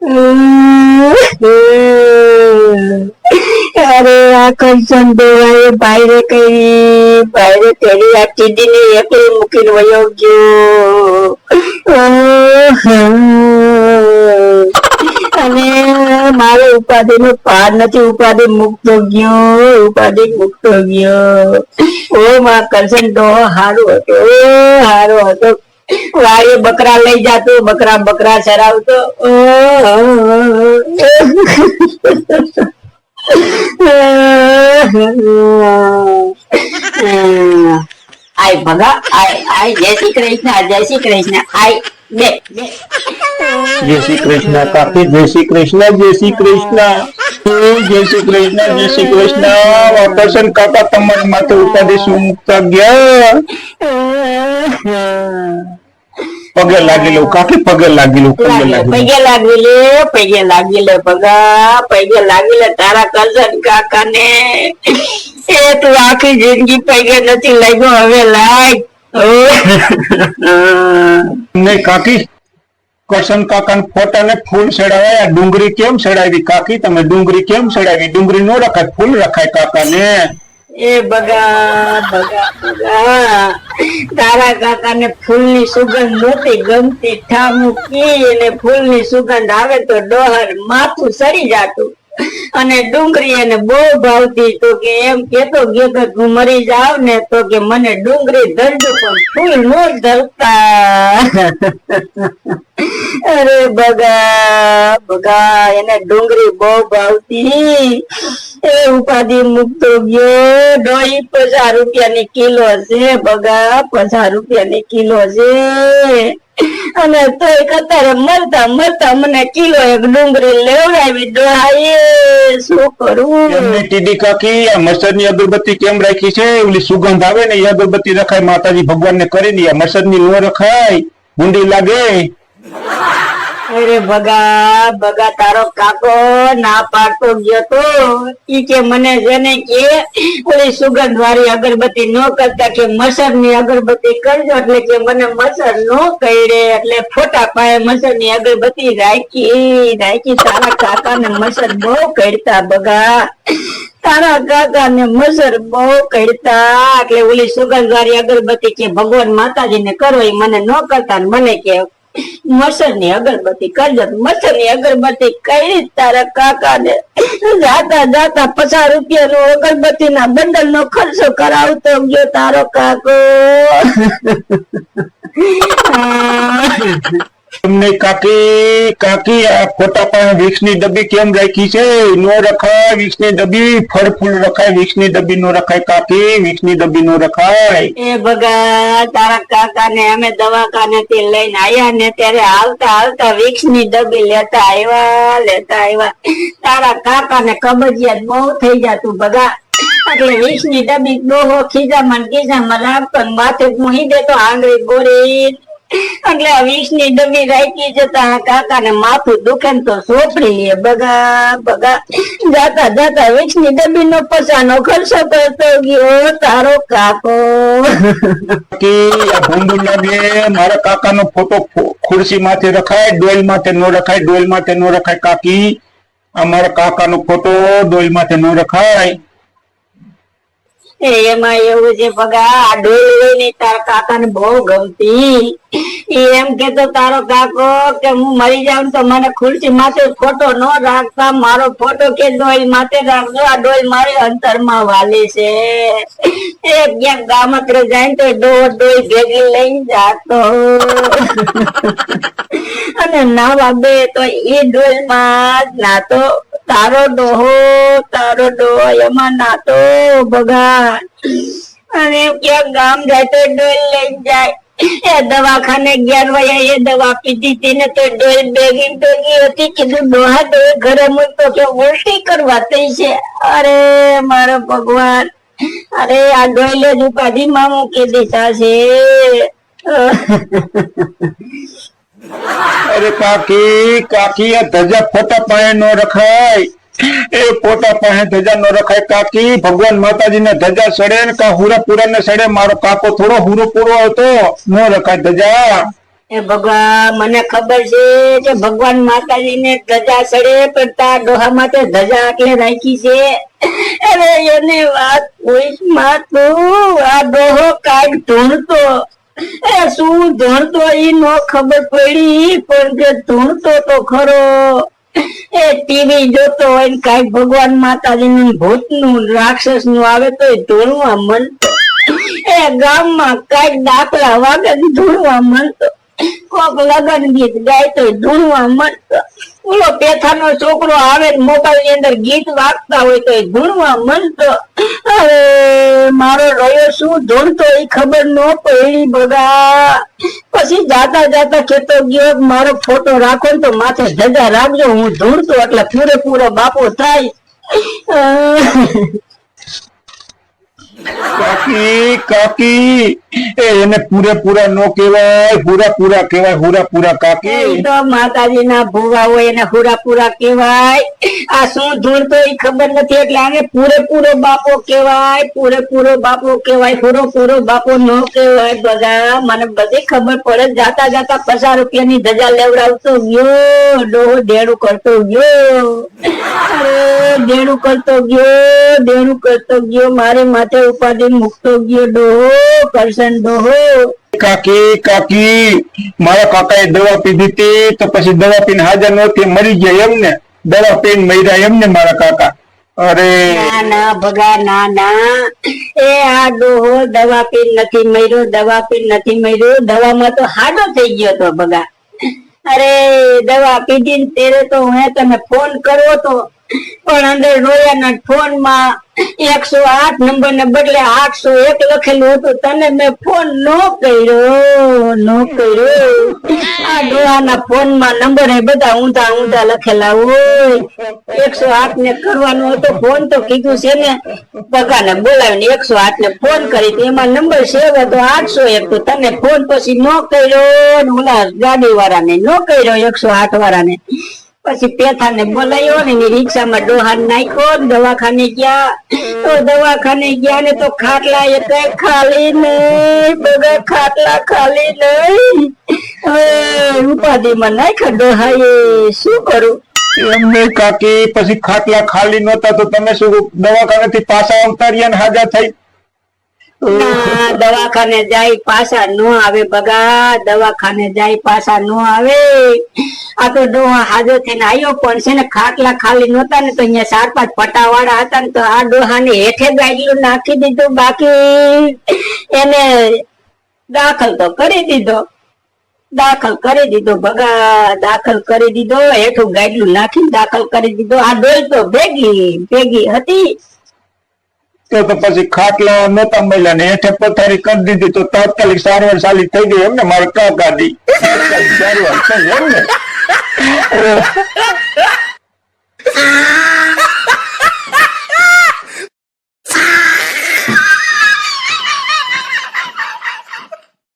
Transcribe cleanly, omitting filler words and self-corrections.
અરે આ કરશન દેવાએ ભાઈ તેડી આ ટીડી ને એકલી મૂકીને વયો ગયો. અને મારે ઉપાધિ નો પાર નથી. ઉપાધિ મુક્ત ગયો. ઓ માં કરશન તો હારો હતો. વાળે બકરા લઈ જાતો, બકરા ચરાવતો. આય ભગા આય જય શ્રી કૃષ્ણ. આય બે જય શ્રી કૃષ્ણ કાકી. જય શ્રી કૃષ્ણ. કરશન કાકા તમારી માથે ઉપાધિ શું મુકતા ગયા? પગે લાગી લઉં કાકી, પગે લાગી લે ભગા, પગે લાગી લે તારા કરશન કાકા ને. એ તું આખી જિંદગી પગે નથી લાગ્યો, હવે લાગ. નહીં કાકી, કરશન કાકા ફોટા ને ફૂલ ચડાવ્યા. ડુંગળી કેમ ચડાવી કાકી? તમે ડુંગળી કેમ ચડાવી? ડુંગળી નો રખાય, ફૂલ રખાય કાકા ને. એ બગા તારા કાકા ને ફૂલ ની સુગંધ નહોતી ગમતી. ઠામુકી ને ફૂલ ની સુગંધ આવે તો ડોહર માથું સરી જાતું. અને ડુંગળી એને બહુ ભાવતી. તો કે એમ કેતો ગયો કે હું મરી જાવ ને તો કે મને ડુંગળી ધરજો પણ ફૂલ નો ધરતા. અરે બગા એને ડુંગળી બહુ ભાવતી. એ ઉપાધિ મુક્તો ગયો. ડોહી 50 રૂપિયાની કિલો છે બગા, 50 રૂપિયાની કિલો છે. અને તોય કતારે મરતા મને કિલો એક ડુંગળી લેવડાવી. ડોહાએ શું કરું? એમને ટીડી કાકી આ મરસદ ની અગરબત્તી કેમ રાખી છે? ઓલી સુગંધ આવે ને એ અગરબત્તી રખાય, માતાજી ભગવાન ને કરી દે. મરસદ ની નો રખાય, ગુંડી લાગે. અરે બગા તારો કાકો ના પાડતો ગયો તો. ઈ કે મને જેને કે ઓલી સુગંધ વાળી અગરબત્તી નો કરતા, કે મસર ની અગરબત્તી કરજો. એટલે કે મને મસર નો કરે, એટલે ફોટા પાયે મસર ની અગરબત્તી રાખી. તારા કાકા ને મસર બહુ કરતા બગા, તારા કાકા ને મસર બહુ કરતા. એટલે ઓલી સુગંધ વાળી અગરબત્તી કે ભગવાન માતાજી ને કરો, એ મને નો કરતા. મને કે મસર ની અગરબત્તી કરજો. મસર ની અગરબત્તી કરી તારા કાકા ને જાતા 50 રૂપિયા નો અગરબત્તી ના બંડલ નો ખર્ચો કરાવતો ગયો તારો કાકો. તમને કાકી આ ફોટા પાસે વિક્સ ની ડબ્બી કેમ રાખી છે? નો રખાય વિક્સ ની ડબ્બી, ફળ ફૂલ રખાય, વિક્સ ની ડબ્બી નો રખાય કાકી, વિક્સ ની ડબ્બી નો રખાય. એ બગા તારા કાકા ને અમે દવાખાને થી લઈને આયા ને ત્યારે હાલતા વિક્સ ની ડબ્બી લેતા આવ્યા. તારા કાકા ને કબજિયાત બહુ થઈ જતું બગા. એટલે વિક્સ ની ડબ્બી ડોહો ખીજામાં રાખતો, માથે મૂકી દેતો આંગળી બોરી. એટલે વિક્સ ની ડબ્બી રાખી જતા કાકા ને માથું દુખે તો સોપડી લે બગા. જાતા વિક્સ ની ડબ્બી નો પચાનો ખર્ચો કરતો ગયો તારો કાકો. ભૂંડું લાગે. મારા કાકા નો ફોટો ખુરશી માથે રખાય, ડોલ માથે નો રખાય. ડોલ માથે નો રખાય કાકી. અમારા કાકા નો ફોટો ડોલ માથે નો રખાય. એમાં એવું છે બગા, આ ડોલી ની તારા કાકા ને બહુ ગમતી. એમ કેતો તારો કાકો કે હું મરી જાઉં તો મને ખુરશી માથે ફોટો ન રાખતા, મારો ફોટો કે ડોલ માથે રાખજો. આ ડોલ મારી અંતર માં વાલી છે. એ ક્યાંક ગામત્રે જાય તો ડોલ ભેગી લઈ જાતો. અને નાવા બે તો એ ડોલ માં જ નાતો. તારો ડોહો એમાં નાતો બગા. અને ક્યાંક ગામ જાય તો ડોલ લઈ જાય. એ દવાખાને 11 વાગ્યા એ દવા પીધી હતી ને તો ડોલ ભેગી હતી. કીધું ડોહા તો ઘરે મૂકતો કે ઉલટી કરવા થઈ છે. અરે મારો ભગવાન, અરે આ ડોલે જ ઉપાધિ માં મૂકી દીધા છે. અરે કાકી આ ધજા ફોટા પાસે નો રખાય. એ ફોટા પાસે ધજા નો રખાય કાકી. ભગવાન માતાજી ને ધજા ચડે ને કા હુરાપુરા ને ચડે. મારો કાકો થોડો હુરોપુરો હતો, નો રખાય ધજા. એ ભગવાન મને ખબર છે કે ભગવાન માતાજીને ધજા ચડે પણ તાર ડોહા માટે ધજા એટલે રાખી છે. અરે એની વાત કોઈમાં તું આ ડોહો કાંઈક ઢૂંઢતો શું ધણતો ઈ નો ખબર પડી પણ જે ધૂણતો તો ખરો એ ટીવી જોતો હોય ને કઈક ભગવાન માતાજી નું ભૂત નું રાક્ષસ નું આવે તો ધૂણવા મનતો એ ગામમાં કઈક દાખલા વાગે ધૂણવા મનતો કોક લગન ગીત ગાય તો ધૂણવા મનતો ઓલો પેથાનો છોકરો આવે મોબાઈલ ની અંદર ગીત વાગતા હોય તો ધૂણવા મનતો. અરે મારો રહ્યો શું ધૂણતો એ ખબર ન પડી બગા. પછી જાતા જાતા કેતો ગયો મારો ફોટો રાખો ને તો માથે ધજા રાખજો હું ધૂણતો એટલે પૂરેપૂરો બાપો થાય. કાકી કાકી એને પૂરેપૂરા નો કહેવાય, પૂરા કહેવાય, પૂરા કાકી. તો માતાજી ના ભૂવા હોય એને પૂરા કહેવાય. આ શું ધૂણતો એ ખબર નથી એટલે આને પૂરેપૂરો બાપો કહેવાય, પૂરેપૂરો બાપો કહેવાય, પૂરો બાપો નો કહેવાય. બધા મને બધી ખબર પડે. જાતા જાતા 50 રૂપિયાની ધજા લેવડાવતો ગયો ડોહો દેણું કરતો ગયો. અરે દેણું કરતો ગયો મારે માથે ઉપાધિ મૂકતો ગયો ડોહો કરશન ડોહો. કાકી મારા કાકાએ દવા પીધી હતી તો પછી દવા પીને હાજર નહોતી મરી ગયા એમ ને? દવા પીને મર્યા એમ ને મારા કાકા? અરે ના ભગા ના એ આ ડોહો દવા પીને નથી મર્યો દવામાં તો હાડો થઈ ગયો તો ભગા. અરે દવા પીધી ને તેરે તો હું તને ફોન કરવો તો પણ અંદર રોયાના ફોન માં 108 નંબર ને બદલે 801 લખેલું હતું. તને મેં ફોન નો કર્યો. આ ડોહાના ફોન માં નંબર એ બધા ઊંધા લખેલા હોય. 108 ને કરવાનો હતો ફોન તો કીધું છે ને બગાને બોલાવીને 108 ને ફોન કરી તો એમાં નંબર સેવ હતો 801 તો તને ફોન પછી નો કર્યો ને ઓલા ગાડી વાળાને નો કર્યો 108 વાળાને. પછી પેથાને બોલાયો ને રિક્ષામાં ડોહાન નાખ્યો દવાખાને ગયા ને તો ખાટલા એ કઈ ખાલી નહીં બધા ખાલી નહીં. હવે ઉપાધિમાં નાખ્યા ડોહાએ શું કરું એમ નહીં કાકી. પછી ખાટલા ખાલી નહોતા તો તમે શું દવાખાનેથી પાછા ઉતાર્યા ને હાજર થઈ? દવાખાને જાય પાછા નો આવે બગા. દવાખાને જાય પાછા નો આવે. આ તો ડોહા હાજર થઈને આવ્યો પણ છે ને ખાટલા ખાલી નહોતા ને તો અહીંયા 4-5 પટાવાળા હતા ને તો આ ડોહા ને હેઠે ગાડલું નાખી દીધું. બાકી એને દાખલ કરી દીધો ભગા. દાખલ કરી દીધો હેઠું ગાડલું નાખીને દાખલ કરી દીધો. આ ડોલ તો ભેગી હતી તો પછી ખાટલા નહોતા મળ્યા ને હેઠે પથારી કરી દીધી તો તાત્કાલિક સારવાર ચાલી થઈ ગઈ એમ ને? મારે કાકાની સારવાર થઈ એમ ને?